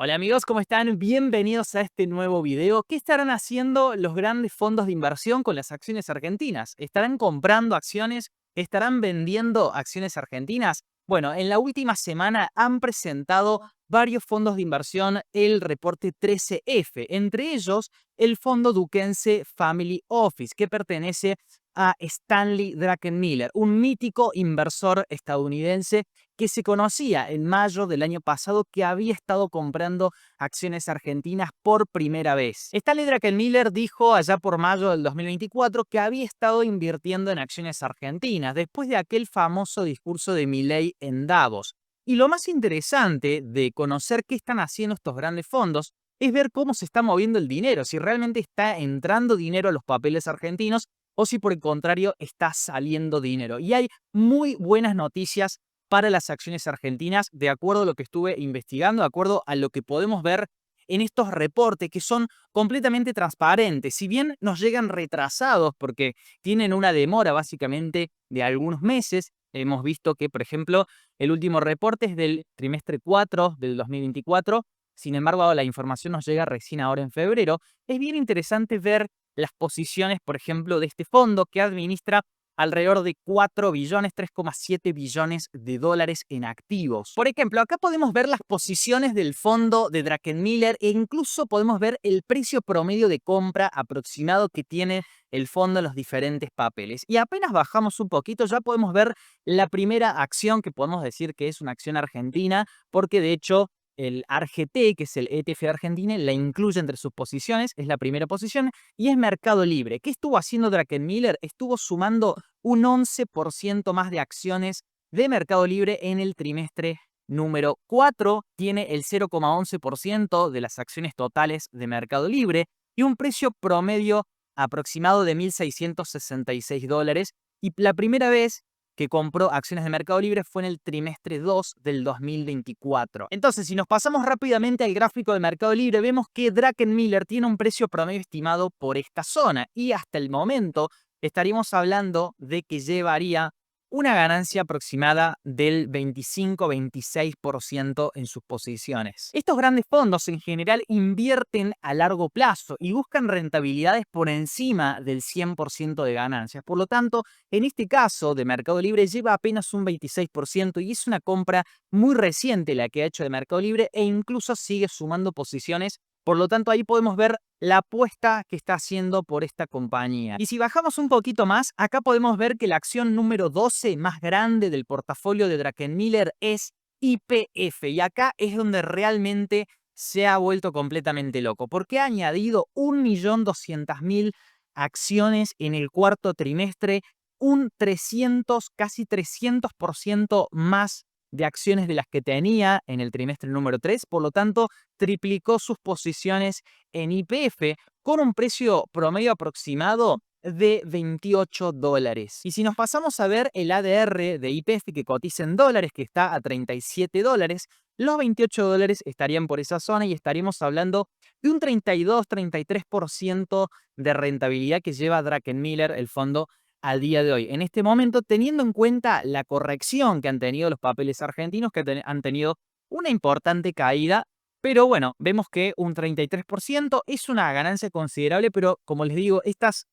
Hola amigos, ¿cómo están? Bienvenidos a este nuevo video. ¿Qué estarán haciendo los grandes fondos de inversión con las acciones argentinas? ¿Estarán comprando acciones? ¿Estarán vendiendo acciones argentinas? Bueno, en la última semana han presentado varios fondos de inversión el reporte 13F, entre ellos el fondo duquense Family Office, que pertenece a Stanley Druckenmiller, un mítico inversor estadounidense que se conocía en mayo del año pasado que había estado comprando acciones argentinas por primera vez. Stanley Druckenmiller dijo allá por mayo del 2024 que había estado invirtiendo en acciones argentinas después de aquel famoso discurso de Milei en Davos. Y lo más interesante de conocer qué están haciendo estos grandes fondos es ver cómo se está moviendo el dinero, si realmente está entrando dinero a los papeles argentinos o si por el contrario está saliendo dinero. Y hay muy buenas noticias para las acciones argentinas, de acuerdo a lo que estuve investigando, de acuerdo a lo que podemos ver en estos reportes que son completamente transparentes. Si bien nos llegan retrasados porque tienen una demora básicamente de algunos meses, hemos visto que, por ejemplo, el último reporte es del trimestre 4 del 2024, sin embargo, la información nos llega recién ahora en febrero. Es bien interesante ver las posiciones, por ejemplo, de este fondo que administra alrededor de 4 billones, 3,7 billones de dólares en activos. Por ejemplo, acá podemos ver las posiciones del fondo de Druckenmiller e incluso podemos ver el precio promedio de compra aproximado que tiene el fondo en los diferentes papeles. Y apenas bajamos un poquito, ya podemos ver la primera acción que podemos decir que es una acción argentina, porque de hecho el ARGT, que es el ETF de Argentina, la incluye entre sus posiciones, es la primera posición, y es Mercado Libre. ¿Qué estuvo haciendo Druckenmiller? Estuvo sumando un 11% más de acciones de Mercado Libre en el trimestre número 4. Tiene el 0,11% de las acciones totales de Mercado Libre y un precio promedio aproximado de $1.666. Y la primera vez que compró acciones de Mercado Libre fue en el trimestre 2 del 2024. Entonces, si nos pasamos rápidamente al gráfico de Mercado Libre, vemos que Druckenmiller tiene un precio promedio estimado por esta zona y hasta el momento estaríamos hablando de que llevaría una ganancia aproximada del 25-26% en sus posiciones. Estos grandes fondos en general invierten a largo plazo y buscan rentabilidades por encima del 100% de ganancias. Por lo tanto, en este caso de Mercado Libre lleva apenas un 26% y es una compra muy reciente la que ha hecho de Mercado Libre e incluso sigue sumando posiciones. Por lo tanto, ahí podemos ver la apuesta que está haciendo por esta compañía. Y si bajamos un poquito más, acá podemos ver que la acción número 12 más grande del portafolio de Druckenmiller es YPF. Y acá es donde realmente se ha vuelto completamente loco, porque ha añadido 1.200.000 acciones en el cuarto trimestre, un 300, casi 300% más de acciones de las que tenía en el trimestre número 3, por lo tanto, triplicó sus posiciones en YPF con un precio promedio aproximado de $28. Y si nos pasamos a ver el ADR de YPF que cotiza en dólares, que está a $37, los $28 estarían por esa zona y estaríamos hablando de un 32-33% de rentabilidad que lleva Druckenmiller, el fondo, al día de hoy. En este momento, teniendo en cuenta la corrección que han tenido los papeles argentinos, que han tenido una importante caída, pero bueno, vemos que un 33% es una ganancia considerable, pero como les digo, estos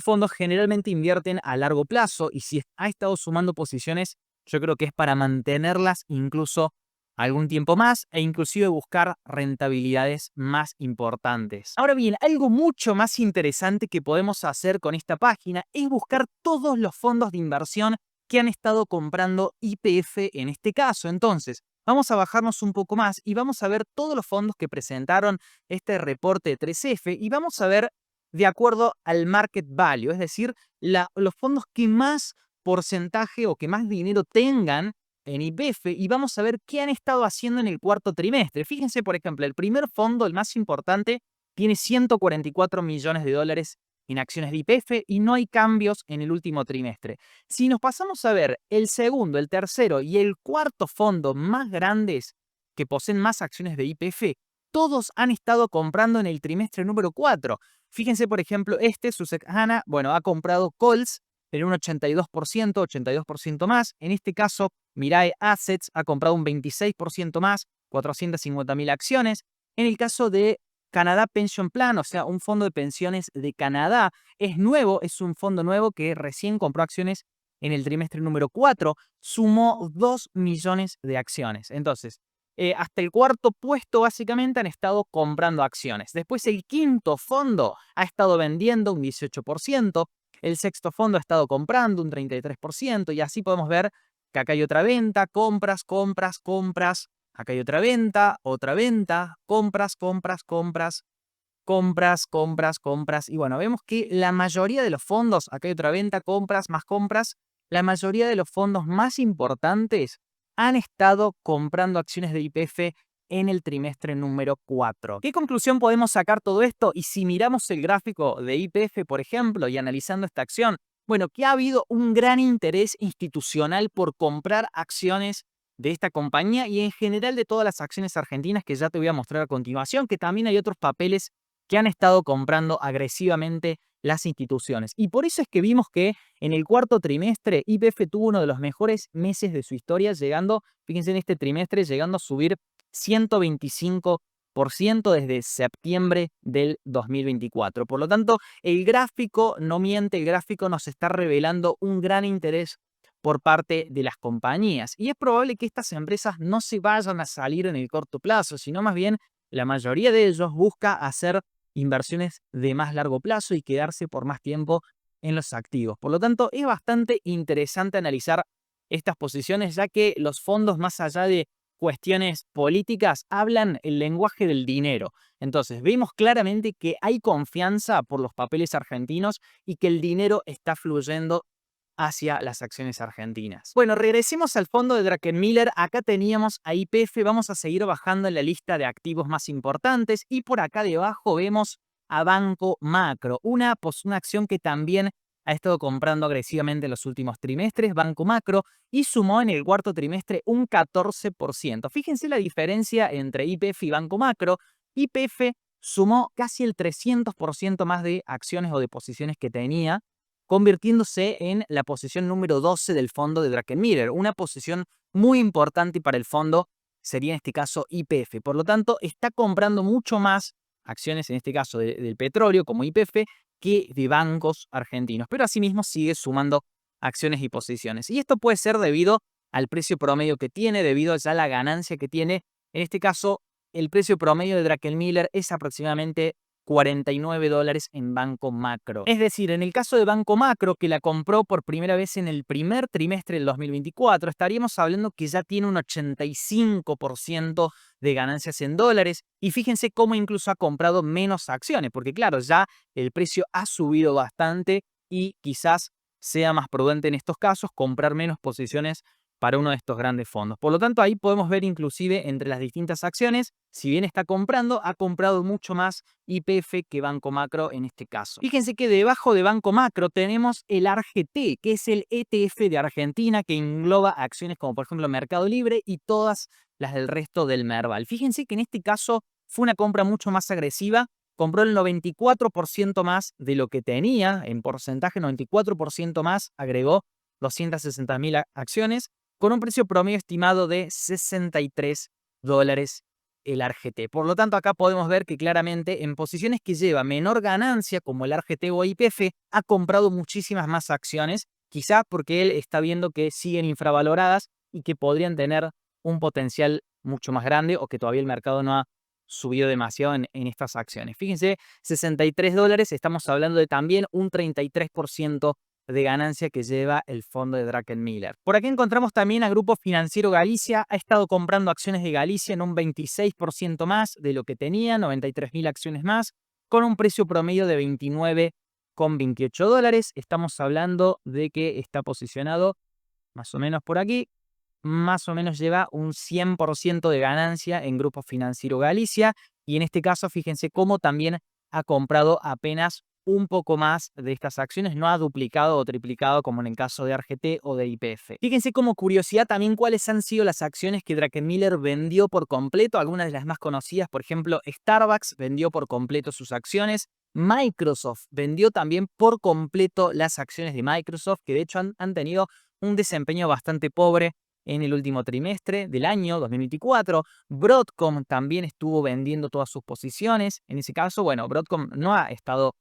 fondos generalmente invierten a largo plazo y si ha estado sumando posiciones, yo creo que es para mantenerlas incluso algún tiempo más e inclusive buscar rentabilidades más importantes. Ahora bien, algo mucho más interesante que podemos hacer con esta página es buscar todos los fondos de inversión que han estado comprando YPF en este caso. Entonces, vamos a bajarnos un poco más y vamos a ver todos los fondos que presentaron este reporte de 3F y vamos a ver de acuerdo al market value, es decir, los fondos que más porcentaje o que más dinero tengan en YPF y vamos a ver qué han estado haciendo en el cuarto trimestre. Fíjense, por ejemplo, el primer fondo, el más importante, tiene 144 millones de dólares en acciones de YPF y no hay cambios en el último trimestre. Si nos pasamos a ver el segundo, el tercero y el cuarto fondo más grandes que poseen más acciones de YPF, todos han estado comprando en el trimestre número 4. Fíjense, por ejemplo, Susquehanna, bueno, ha comprado Coles en un 82% más. En este caso, Mirae Assets ha comprado un 26% más, 450.000 acciones. En el caso de Canadá Pension Plan, o sea, un fondo de pensiones de Canadá, es nuevo, es un fondo nuevo que recién compró acciones en el trimestre número 4, sumó 2 millones de acciones. Entonces, hasta el cuarto puesto básicamente han estado comprando acciones. Después el quinto fondo ha estado vendiendo un 18%, el sexto fondo ha estado comprando un 33% y así podemos ver que acá hay otra venta, compras, compras, compras. Acá hay otra venta, compras, compras, compras, compras, compras, compras. Y bueno, vemos que la mayoría de los fondos, acá hay otra venta, compras, más compras, la mayoría de los fondos más importantes han estado comprando acciones de YPF en el trimestre número 4. ¿Qué conclusión podemos sacar todo esto? Y si miramos el gráfico de YPF, por ejemplo, y analizando esta acción, bueno, que ha habido un gran interés institucional por comprar acciones de esta compañía y en general de todas las acciones argentinas que ya te voy a mostrar a continuación, que también hay otros papeles que han estado comprando agresivamente las instituciones. Y por eso es que vimos que en el cuarto trimestre YPF tuvo uno de los mejores meses de su historia, llegando, fíjense en este trimestre, llegando a subir 125% desde septiembre del 2024. Por lo tanto, el gráfico no miente, el gráfico nos está revelando un gran interés por parte de las compañías. Y es probable que estas empresas no se vayan a salir en el corto plazo, sino más bien la mayoría de ellos busca hacer inversiones de más largo plazo y quedarse por más tiempo en los activos. Por lo tanto, es bastante interesante analizar estas posiciones, ya que los fondos, más allá de cuestiones políticas, hablan el lenguaje del dinero. Entonces, vemos claramente que hay confianza por los papeles argentinos y que el dinero está fluyendo hacia las acciones argentinas. Bueno, regresemos al fondo de Druckenmiller. Acá teníamos a YPF, vamos a seguir bajando en la lista de activos más importantes y por acá debajo vemos a Banco Macro, una acción que también ha estado comprando agresivamente en los últimos trimestres, Banco Macro, y sumó en el cuarto trimestre un 14%. Fíjense la diferencia entre YPF y Banco Macro. YPF sumó casi el 300% más de acciones o de posiciones que tenía, convirtiéndose en la posición número 12 del fondo de Druckenmiller. Una posición muy importante para el fondo sería en este caso YPF. Por lo tanto, está comprando mucho más acciones, en este caso del petróleo como YPF, que de bancos argentinos. Pero asimismo sigue sumando acciones y posiciones. Y esto puede ser debido al precio promedio que tiene, debido ya a la ganancia que tiene. En este caso, el precio promedio de Druckenmiller es aproximadamente $49 en Banco Macro. Es decir, en el caso de Banco Macro, que la compró por primera vez en el primer trimestre del 2024, estaríamos hablando que ya tiene un 85% de ganancias en dólares. Y fíjense cómo incluso ha comprado menos acciones, porque claro, ya el precio ha subido bastante y quizás sea más prudente en estos casos comprar menos posiciones para uno de estos grandes fondos. Por lo tanto, ahí podemos ver inclusive entre las distintas acciones, si bien está comprando, ha comprado mucho más YPF que Banco Macro en este caso. Fíjense que debajo de Banco Macro tenemos el ARGT, que es el ETF de Argentina, que engloba acciones como por ejemplo Mercado Libre y todas las del resto del Merval. Fíjense que en este caso fue una compra mucho más agresiva, compró el 94% más de lo que tenía, en porcentaje 94% más, agregó 260.000 acciones, con un precio promedio estimado de $63 el ARGT. Por lo tanto, acá podemos ver que claramente en posiciones que lleva menor ganancia, como el ARGT o YPF, ha comprado muchísimas más acciones, quizás porque él está viendo que siguen infravaloradas y que podrían tener un potencial mucho más grande o que todavía el mercado no ha subido demasiado en estas acciones. Fíjense, $63, estamos hablando de también un 33% de ganancia que lleva el fondo de Druckenmiller. Por aquí encontramos también a Grupo Financiero Galicia. Ha estado comprando acciones de Galicia en un 26% más de lo que tenía, 93.000 acciones más, con un precio promedio de $29,28. Estamos hablando de que está posicionado más o menos por aquí. Más o menos lleva un 100% de ganancia en Grupo Financiero Galicia. Y en este caso, fíjense cómo también ha comprado apenas un poco más de estas acciones, no ha duplicado o triplicado como en el caso de ARGT o de YPF. Fíjense como curiosidad también cuáles han sido las acciones que Druckenmiller vendió por completo, algunas de las más conocidas, por ejemplo, Starbucks vendió por completo sus acciones, Microsoft vendió también por completo las acciones de Microsoft, que de hecho han tenido un desempeño bastante pobre en el último trimestre del año 2024. Broadcom también estuvo vendiendo todas sus posiciones. En ese caso, bueno, Broadcom no ha estado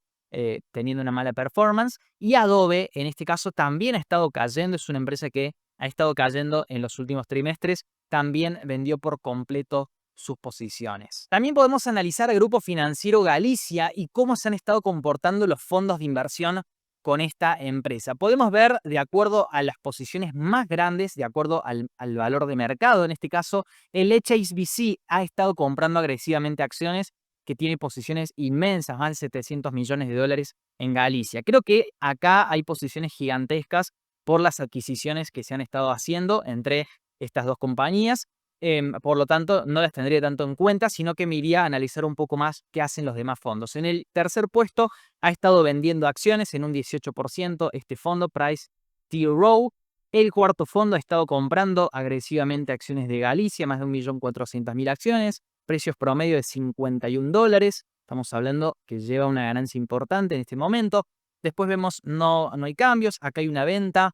teniendo una mala performance. Y Adobe, en este caso, también ha estado cayendo. Es una empresa que ha estado cayendo en los últimos trimestres. También vendió por completo sus posiciones. También podemos analizar al Grupo Financiero Galicia y cómo se han estado comportando los fondos de inversión con esta empresa. Podemos ver, de acuerdo a las posiciones más grandes, de acuerdo al valor de mercado, en este caso, el HSBC ha estado comprando agresivamente acciones que tiene posiciones inmensas, más de 700 millones de dólares en Galicia. Creo que acá hay posiciones gigantescas por las adquisiciones que se han estado haciendo entre estas dos compañías. Por lo tanto, no las tendría tanto en cuenta, sino que me iría a analizar un poco más qué hacen los demás fondos. En el tercer puesto ha estado vendiendo acciones en un 18%, este fondo, Price T. Rowe. El cuarto fondo ha estado comprando agresivamente acciones de Galicia, más de 1.400.000 acciones, precios promedio de $51. Estamos hablando que lleva una ganancia importante en este momento. Después vemos no hay cambios, acá hay una venta.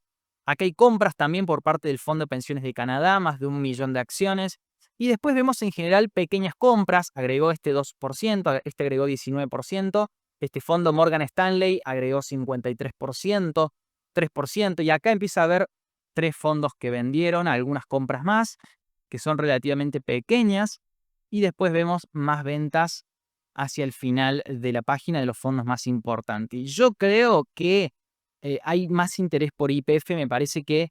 Acá hay compras también por parte del Fondo de Pensiones de Canadá, más de 1 millón de acciones. Y después vemos en general pequeñas compras, agregó este 2%, este agregó 19%, este fondo Morgan Stanley agregó 53%, 3%, y acá empieza a haber 3 fondos que vendieron, algunas compras más, que son relativamente pequeñas, y después vemos más ventas hacia el final de la página de los fondos más importantes. Y yo creo que hay más interés por YPF. Me parece que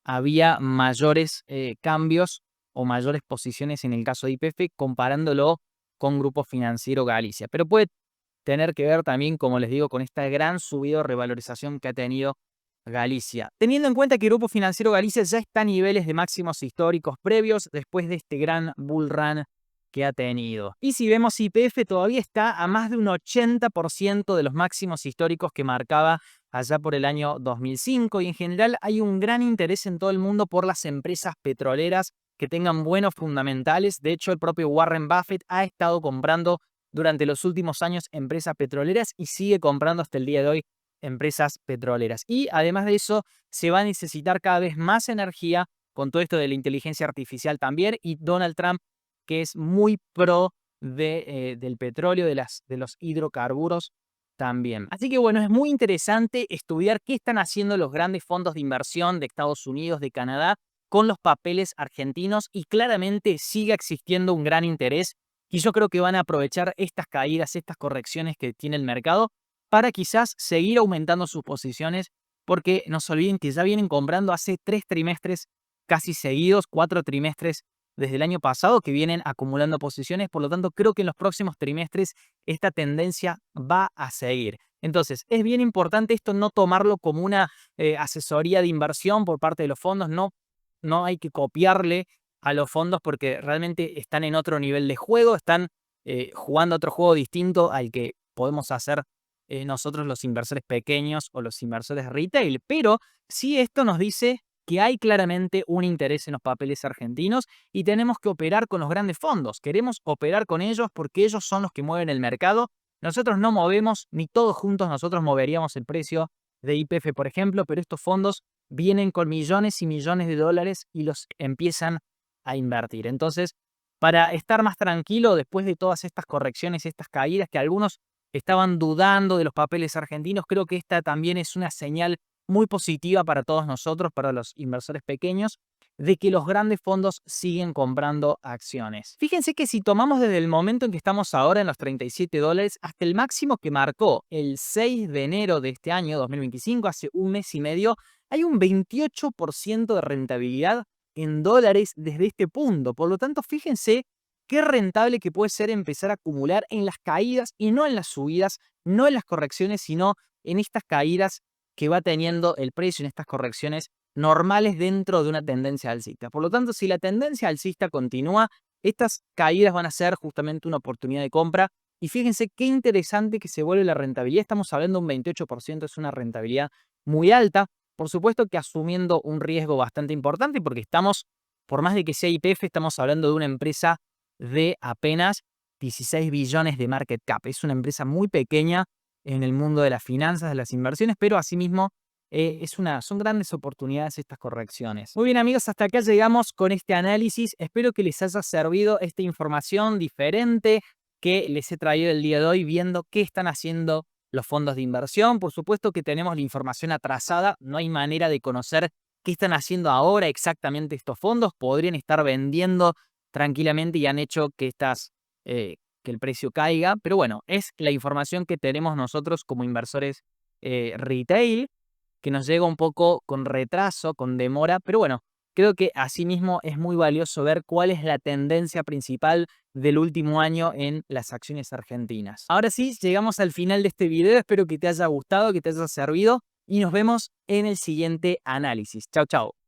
había mayores cambios o mayores posiciones en el caso de YPF comparándolo con Grupo Financiero Galicia. Pero puede tener que ver también, como les digo, con esta gran subida o revalorización que ha tenido Galicia. Teniendo en cuenta que Grupo Financiero Galicia ya está a niveles de máximos históricos previos después de este gran bull run que ha tenido. Y si vemos, YPF todavía está a más de un 80% de los máximos históricos que marcaba allá por el año 2005, y en general hay un gran interés en todo el mundo por las empresas petroleras que tengan buenos fundamentales. De hecho, el propio Warren Buffett ha estado comprando durante los últimos años empresas petroleras y sigue comprando hasta el día de hoy empresas petroleras. Y además de eso, se va a necesitar cada vez más energía con todo esto de la inteligencia artificial también, y Donald Trump, que es muy pro del petróleo, de los hidrocarburos también. Así que bueno, es muy interesante estudiar qué están haciendo los grandes fondos de inversión de Estados Unidos, de Canadá, con los papeles argentinos, y claramente sigue existiendo un gran interés, y yo creo que van a aprovechar estas caídas, estas correcciones que tiene el mercado para quizás seguir aumentando sus posiciones, porque no se olviden que ya vienen comprando hace 3 trimestres casi seguidos, 4 trimestres desde el año pasado que vienen acumulando posiciones. Por lo tanto, creo que en los próximos trimestres esta tendencia va a seguir. Entonces, es bien importante esto, no tomarlo como una asesoría de inversión por parte de los fondos. No hay que copiarle a los fondos porque realmente están en otro nivel de juego, están jugando otro juego distinto al que podemos hacer nosotros los inversores pequeños o los inversores retail. Pero sí, esto nos dice que hay claramente un interés en los papeles argentinos y tenemos que operar con los grandes fondos. Queremos operar con ellos porque ellos son los que mueven el mercado. Nosotros no movemos, ni todos juntos nosotros moveríamos el precio de YPF, por ejemplo, pero estos fondos vienen con millones y millones de dólares y los empiezan a invertir. Entonces, para estar más tranquilo después de todas estas correcciones, estas caídas, que algunos estaban dudando de los papeles argentinos, creo que esta también es una señal muy positiva para todos nosotros, para los inversores pequeños, de que los grandes fondos siguen comprando acciones. Fíjense que si tomamos desde el momento en que estamos ahora en los $37 hasta el máximo que marcó el 6 de enero de este año 2025, hace un mes y medio, hay un 28% de rentabilidad en dólares desde este punto. Por lo tanto, fíjense qué rentable que puede ser empezar a acumular en las caídas y no en las subidas, no en las correcciones, sino en estas caídas que va teniendo el precio, en estas correcciones normales dentro de una tendencia alcista. Por lo tanto, si la tendencia alcista continúa, estas caídas van a ser justamente una oportunidad de compra. Y fíjense qué interesante que se vuelve la rentabilidad. Estamos hablando de un 28%, es una rentabilidad muy alta. Por supuesto que asumiendo un riesgo bastante importante, porque estamos, por más de que sea YPF, estamos hablando de una empresa de apenas 16 billones de market cap. Es una empresa muy pequeña en el mundo de las finanzas, de las inversiones, pero asimismo son grandes oportunidades estas correcciones. Muy bien amigos, hasta acá llegamos con este análisis. Espero que les haya servido esta información diferente que les he traído el día de hoy, viendo qué están haciendo los fondos de inversión. Por supuesto que tenemos la información atrasada, no hay manera de conocer qué están haciendo ahora exactamente estos fondos. Podrían estar vendiendo tranquilamente y han hecho que que el precio caiga, pero bueno, es la información que tenemos nosotros como inversores retail, que nos llega un poco con retraso, con demora, pero bueno, creo que asimismo es muy valioso ver cuál es la tendencia principal del último año en las acciones argentinas. Ahora sí, llegamos al final de este video, espero que te haya gustado, que te haya servido y nos vemos en el siguiente análisis. Chau, chau.